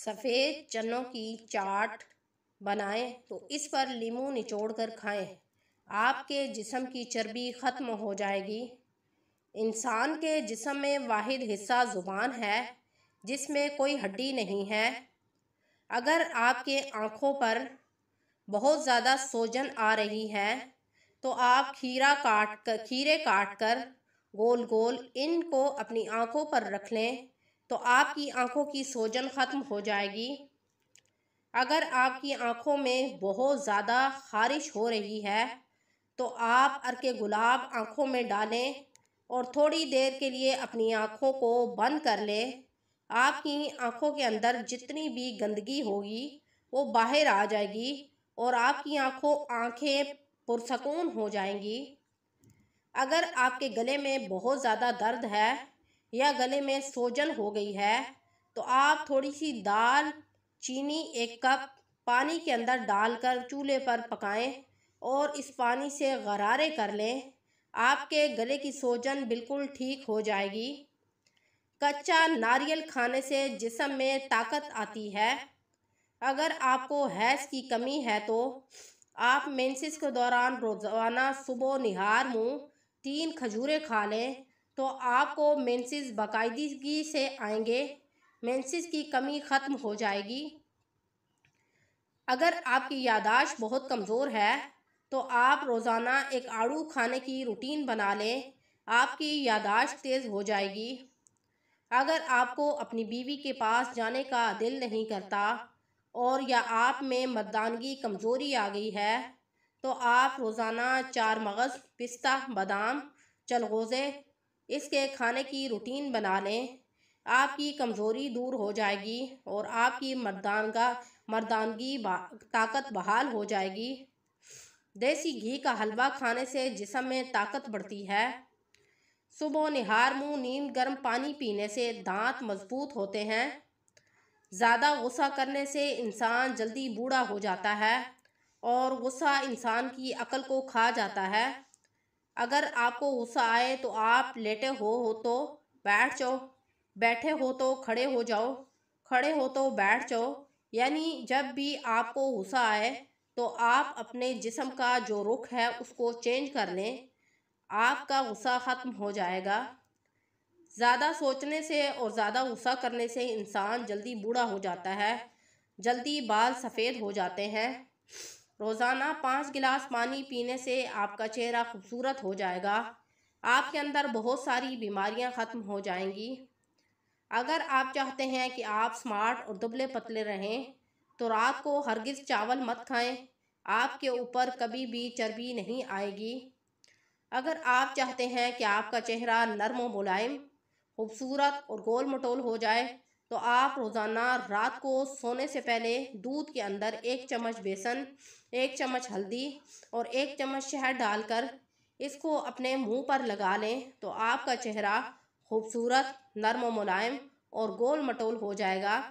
सफ़ेद चनों की चाट बनाएं तो इस पर नींबू निचोड़ कर खाएं। आपके जिस्म की चर्बी ख़त्म हो जाएगी। इंसान के जिस्म में वाहिद हिस्सा ज़ुबान है जिसमें कोई हड्डी नहीं है। अगर आपके आँखों पर बहुत ज़्यादा सूजन आ रही है तो आप खीरे काट कर गोल गोल इनको अपनी आँखों पर रख लें तो आपकी आँखों की सूजन ख़त्म हो जाएगी। अगर आपकी आँखों में बहुत ज़्यादा ख़ारिश हो रही है तो आप अर्के गुलाब आँखों में डालें और थोड़ी देर के लिए अपनी आँखों को बंद कर लें। आपकी आँखों के अंदर जितनी भी गंदगी होगी वो बाहर आ जाएगी और आपकी आँखें पुरसकून हो जाएंगी। अगर आपके गले में बहुत ज़्यादा दर्द है या गले में सूजन हो गई है तो आप थोड़ी सी दाल चीनी 1 कप पानी के अंदर डालकर चूल्हे पर पकाएं और इस पानी से गरारे कर लें। आपके गले की सूजन बिल्कुल ठीक हो जाएगी। कच्चा नारियल खाने से जिस्म में ताकत आती है। अगर आपको हैज़ की कमी है तो आप मेंसेस के दौरान रोज़ाना सुबह निहार मुँह 3 खजूरें खा लें तो आपको मेंसेस बाकायदगी से आएंगे। मेंसेस की कमी ख़त्म हो जाएगी। अगर आपकी यादाश्त बहुत कमज़ोर है तो आप रोज़ाना एक आड़ू खाने की रूटीन बना लें। आपकी यादाश्त तेज़ हो जाएगी। अगर आपको अपनी बीवी के पास जाने का दिल नहीं करता और या आप में मर्दानगी कमज़ोरी आ गई है तो आप रोज़ाना 4 मगज़ पिस्ता बादाम चलगोज़े इसके खाने की रूटीन बना लें। आपकी कमज़ोरी दूर हो जाएगी और आपकी मर्दानगी ताकत बहाल हो जाएगी। देसी घी का हलवा खाने से जिस्म में ताकत बढ़ती है। सुबह निहार मुँह नीम गर्म पानी पीने से दांत मजबूत होते हैं। ज़्यादा गुस्सा करने से इंसान जल्दी बूढ़ा हो जाता है और गुस्सा इंसान की अक्ल को खा जाता है। अगर आपको गुस्सा आए तो आप लेटे हो तो बैठ जाओ, बैठे हो तो खड़े हो जाओ, खड़े हो तो बैठ जाओ। यानी जब भी आपको गुस्सा आए तो आप अपने जिस्म का जो रुख है उसको चेंज कर लें। आपका गुस्सा ख़त्म हो जाएगा। ज़्यादा सोचने से और ज़्यादा गुस्सा करने से इंसान जल्दी बूढ़ा हो जाता है, जल्दी बाल सफ़ेद हो जाते हैं। रोज़ाना 5 गिलास पानी पीने से आपका चेहरा खूबसूरत हो जाएगा। आपके अंदर बहुत सारी बीमारियां ख़त्म हो जाएंगी। अगर आप चाहते हैं कि आप स्मार्ट और दुबले पतले रहें तो रात को हरगिज़ चावल मत खाएं। आपके ऊपर कभी भी चर्बी नहीं आएगी। अगर आप चाहते हैं कि आपका चेहरा नर्म और मुलायम, खूबसूरत और गोल मटोल हो जाए तो आप रोज़ाना रात को सोने से पहले दूध के अंदर 1 चम्मच बेसन, 1 चम्मच हल्दी और 1 चम्मच शहद डालकर इसको अपने मुंह पर लगा लें तो आपका चेहरा खूबसूरत, नर्म मुलायम और गोल मटोल हो जाएगा।